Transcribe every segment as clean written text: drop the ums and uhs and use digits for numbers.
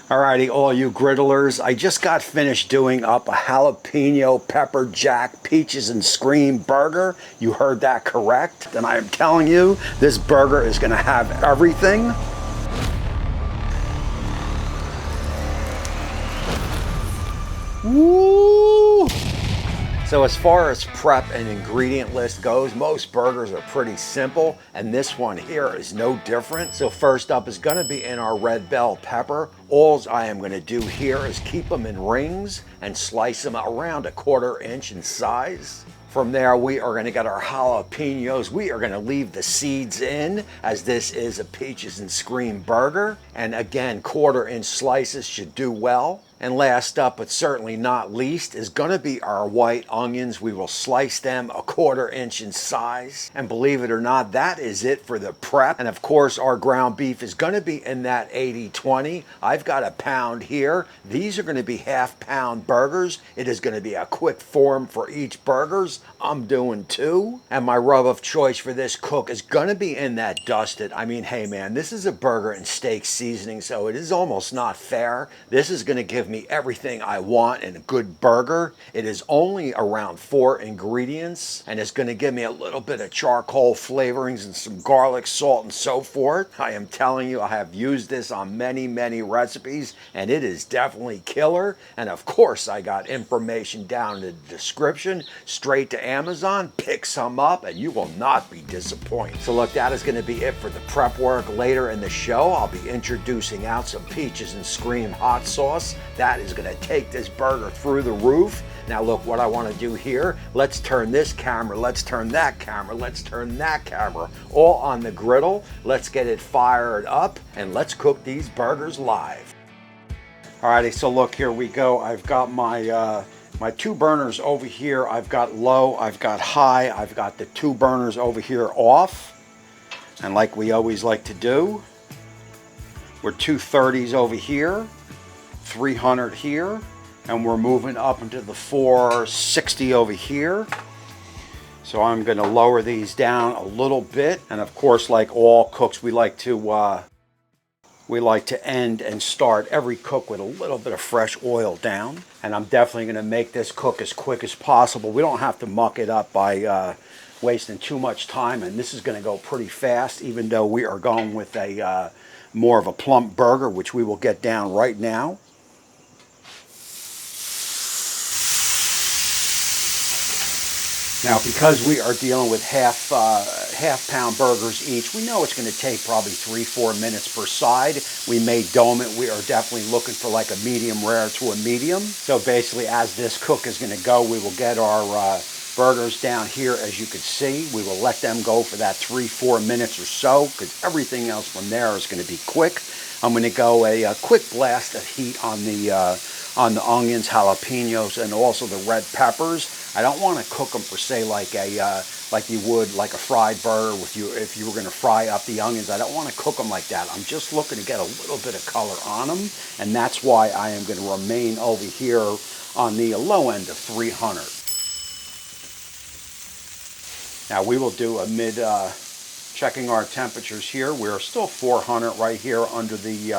Alrighty, all you griddlers, I just got finished doing up a jalapeno pepper jack peaches and scream burger. You heard that correct. And I am telling you, this burger is gonna have everything. Woo! So as far as prep and ingredient list goes, most burgers are pretty simple, and this one here is no different. So first up is gonna be in our red bell pepper. All I am gonna do here is keep them in rings and slice them around a 1/4 inch in size. From there, we are gonna get our jalapenos. We are gonna leave the seeds in, as this is a peaches and scream burger. And again, 1/4 inch slices should do well. And last up, but certainly not least, is gonna be our white onions. We will slice them a 1/4 inch in size. And believe it or not, that is it for the prep. And of course, our ground beef is gonna be in that 80-20. I've got a pound here. These are gonna be 1/2 pound burgers. It is gonna be a quick form for each burgers. I'm doing 2. And my rub of choice for this cook is gonna be in that dusted. I mean, hey man, this is a burger and steak seasoning, so it is almost not fair. This is gonna give me everything I want in a good burger. It is only around 4 ingredients, and it's gonna give me a little bit of charcoal flavorings and some garlic, salt, and so forth. I am telling you, I have used this on many recipes, and it is definitely killer. And of course, I got information down in the description. Straight to Amazon, pick some up, and you will not be disappointed. So look, that is gonna be it for the prep work. Later in the show, I'll be introducing out some peaches and scream hot sauce. That is gonna take this burger through the roof. Now look, what I wanna do here, let's turn this camera, let's turn that camera, let's turn that camera, all on the griddle. Let's get it fired up, and let's cook these burgers live. Alrighty, so look, here we go. I've got my 2 burners over here. I've got low, I've got high, I've got the 2 burners over here off. And like we always like to do, we're 230s over here, 300 here, and we're moving up into the 460 over here. So I'm gonna lower these down a little bit. And of course, like all cooks, we like to end and start every cook with a little bit of fresh oil down. And I'm definitely gonna make this cook as quick as possible. We don't have to muck it up by wasting too much time, and this is gonna go pretty fast, even though we are going with a more of a plump burger, which we will get down right now. Now, because we are dealing with half pound burgers each, we know it's going to take probably 3-4 minutes per side. We may dome it. We are definitely looking for like a medium rare to a medium. So basically, as this cook is going to go, we will get our burgers down here. As you can see, we will let them go for that 3-4 minutes or so, because everything else from there is going to be quick. I'm going to go a quick blast of heat on the onions, jalapenos, and also the red peppers. I don't want to cook them per se like you would like a fried burger if you were going to fry up the onions. I don't want to cook them like that. I'm just looking to get a little bit of color on them, and that's why I am going to remain over here on the low end of 300. Now we will do a checking our temperatures here. We're still 400 right here under the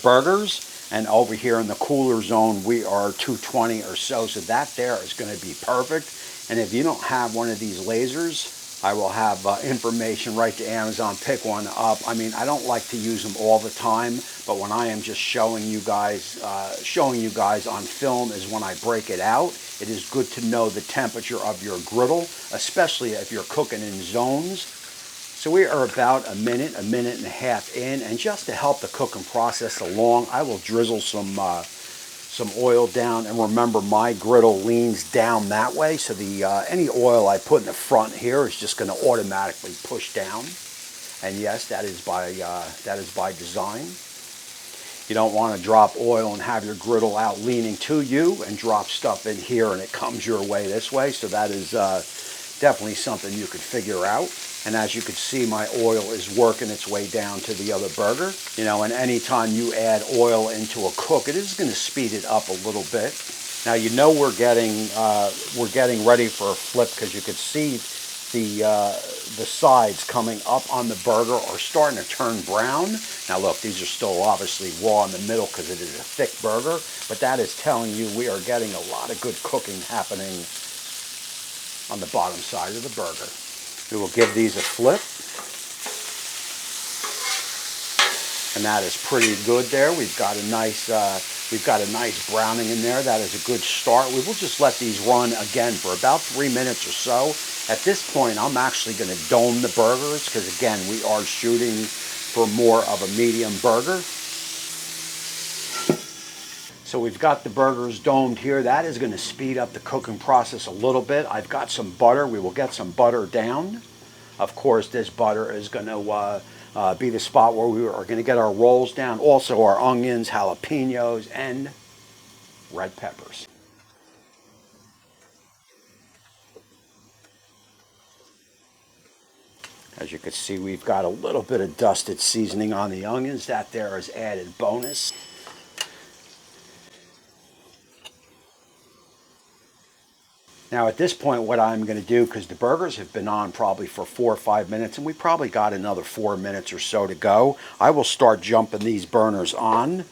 burgers. And over here in the cooler zone, we are 220 or so. So that there is going to be perfect. And if you don't have one of these lasers, I will have information right to Amazon. Pick one up. I mean, I don't like to use them all the time, but when I am just showing you guys on film is when I break it out. It is good to know the temperature of your griddle, especially if you're cooking in zones. So we are about a minute and a half in, and just to help the cooking process along, I will drizzle some oil down. And remember, my griddle leans down that way, so the any oil I put in the front here is just going to automatically push down. And yes, that is by design. You don't want to drop oil and have your griddle out leaning to you and drop stuff in here and it comes your way this way. So that is definitely something you could figure out. And as you can see, my oil is working its way down to the other burger. You know, and anytime you add oil into a cook, it is going to speed it up a little bit. Now, you know, we're getting ready for a flip, because you could see the sides coming up on the burger are starting to turn brown. Now look, these are still obviously raw in the middle because it is a thick burger, but that is telling you we are getting a lot of good cooking happening on the bottom side of the burger. We will give these a flip. And that is pretty good there. We've got a nice browning in there. That is a good start. We will just let these run again for about 3 minutes or so. At this point, I'm actually going to dome the burgers because, again, we are shooting for more of a medium burger. So we've got the burgers domed here. That is going to speed up the cooking process a little bit. I've got some butter. We will get some butter down. Of course, this butter is going to be the spot where we are going to get our rolls down. Also our onions, jalapenos, and red peppers. As you can see, we've got a little bit of dusted seasoning on the onions. That there is added bonus. Now at this point, what I'm going to do, because the burgers have been on probably for 4 or 5 minutes, and we probably got another 4 minutes or so to go, I will start jumping these burners on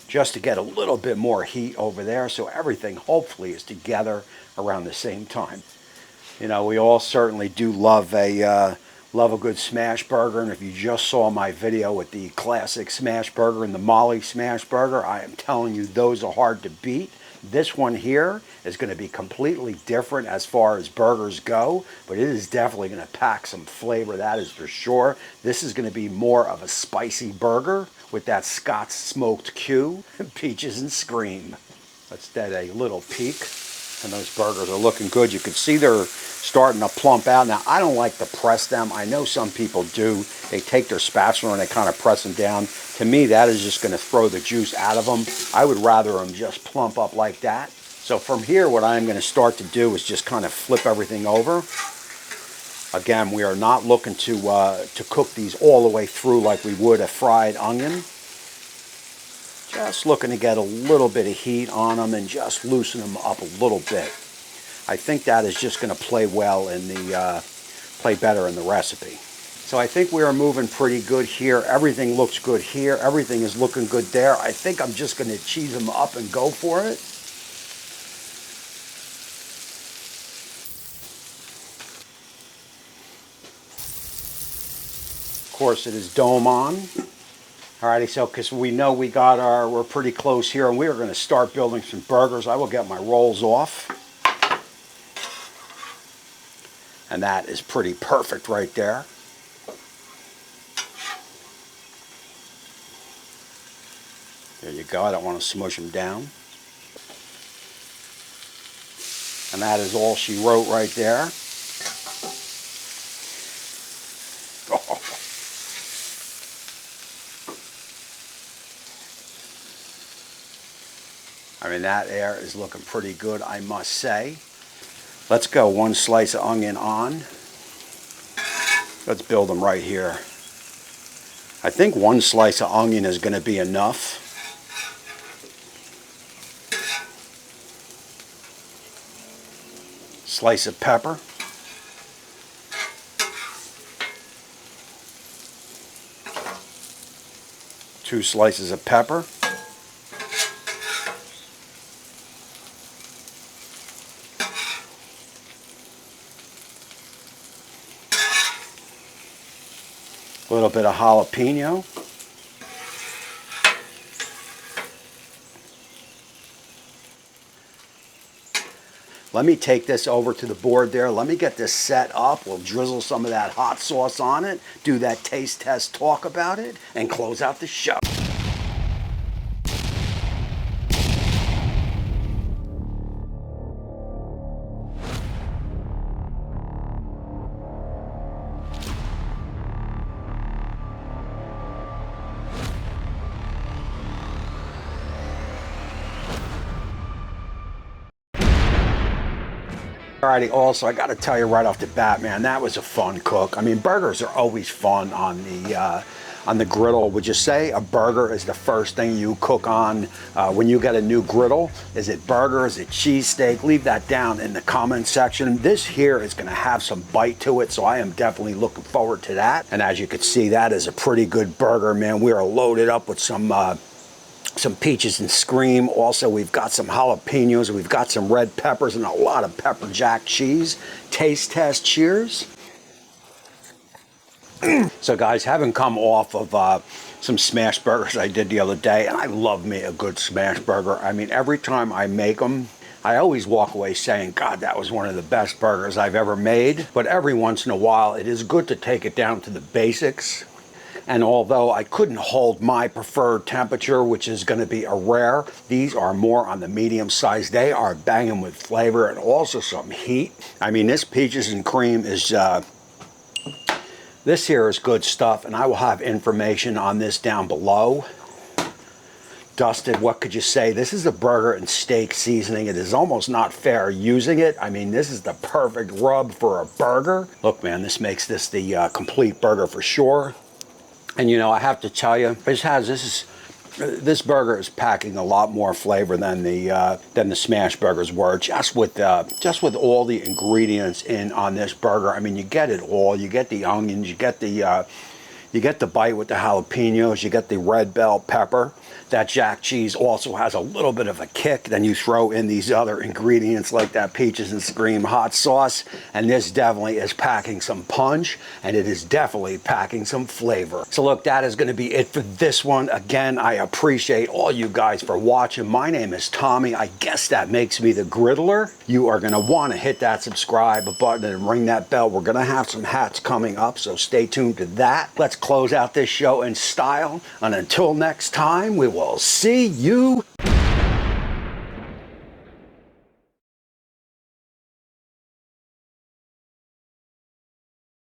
just to get a little bit more heat over there so everything hopefully is together around the same time. You know, we all certainly do love a good smash burger, and if you just saw my video with the classic smash burger and the Molly smash burger, I am telling you those are hard to beat. This one here is going to be completely different as far as burgers go, but it is definitely going to pack some flavor, that is for sure. This is going to be more of a spicy burger with that Scott's smoked Q, peaches and scream. Let's get a little peek, and those burgers are looking good. You can see they're starting to plump out. Now, I don't like to press them. I know some people do. They take their spatula and they kind of press them down. To me, that is just going to throw the juice out of them. I would rather them just plump up like that. So from here, what I'm going to start to do is just kind of flip everything over. Again, we are not looking to cook these all the way through like we would a fried onion. Just looking to get a little bit of heat on them and just loosen them up a little bit. I think that is just going to play well in the play better in the recipe. So I think we are moving pretty good here. Everything looks good here. Everything is looking good there. I think I'm just going to cheese them up and go for it. Of course, it is dome on. Alrighty, so because we know we're pretty close here, and we are going to start building some burgers. I will get my rolls off. And that is pretty perfect right there. There you go. I don't want to smush them down. And that is all she wrote right there. Oh. I mean, that air is looking pretty good, I must say. Let's go 1 slice of onion on. Let's build them right here. I think 1 slice of onion is going to be enough. Slice of pepper. Two slices of pepper. A little bit of jalapeno. Let me take this over to the board there. Let me get this set up. We'll drizzle some of that hot sauce on it, do that taste test, talk about it, and close out the show. Alrighty, also, I got to tell you right off the bat, man, that was a fun cook. I mean, burgers are always fun on on the griddle. Would you say a burger is the first thing you cook on when you get a new griddle? Is it burger? Is it cheesesteak? Leave that down in the comment section. This here is going to have some bite to it, so I am definitely looking forward to that. And as you can see, that is a pretty good burger, man. We are loaded up with some peaches and cream. Also, we've got some jalapenos, we've got some red peppers, and a lot of pepper jack cheese. Taste test, cheers. So guys, having come off of some smash burgers I did the other day, and I love me a good smash burger. I mean, every time I make them, I always walk away saying, God, that was one of the best burgers I've ever made. But every once in a while, it is good to take it down to the basics. And although I couldn't hold my preferred temperature, which is going to be a rare, these are more on the medium size. They are banging with flavor and also some heat. I mean, this peaches and cream is... this here is good stuff, and I will have information on this down below. Dusted, what could you say? This is a burger and steak seasoning. It is almost not fair using it. I mean, this is the perfect rub for a burger. Look, man, this makes this the complete burger for sure. And you know, I have to tell you, this burger is packing a lot more flavor than the smash burgers were. Just with all the ingredients in on this burger, I mean, you get it all. You get the onions, you get the bite with the jalapenos, you get the red bell pepper. That jack cheese also has a little bit of a kick. Then you throw in these other ingredients like that peaches and cream hot sauce, and this definitely is packing some punch, and it is definitely packing some flavor. So look, that is going to be it for this one. Again, I appreciate all you guys for watching. My name is Tommy. I guess that makes me the Griddler. You are going to want to hit that subscribe button and ring that bell. We're going to have some hats coming up, so stay tuned to that. Let's close out this show in style, and until next time, we will see you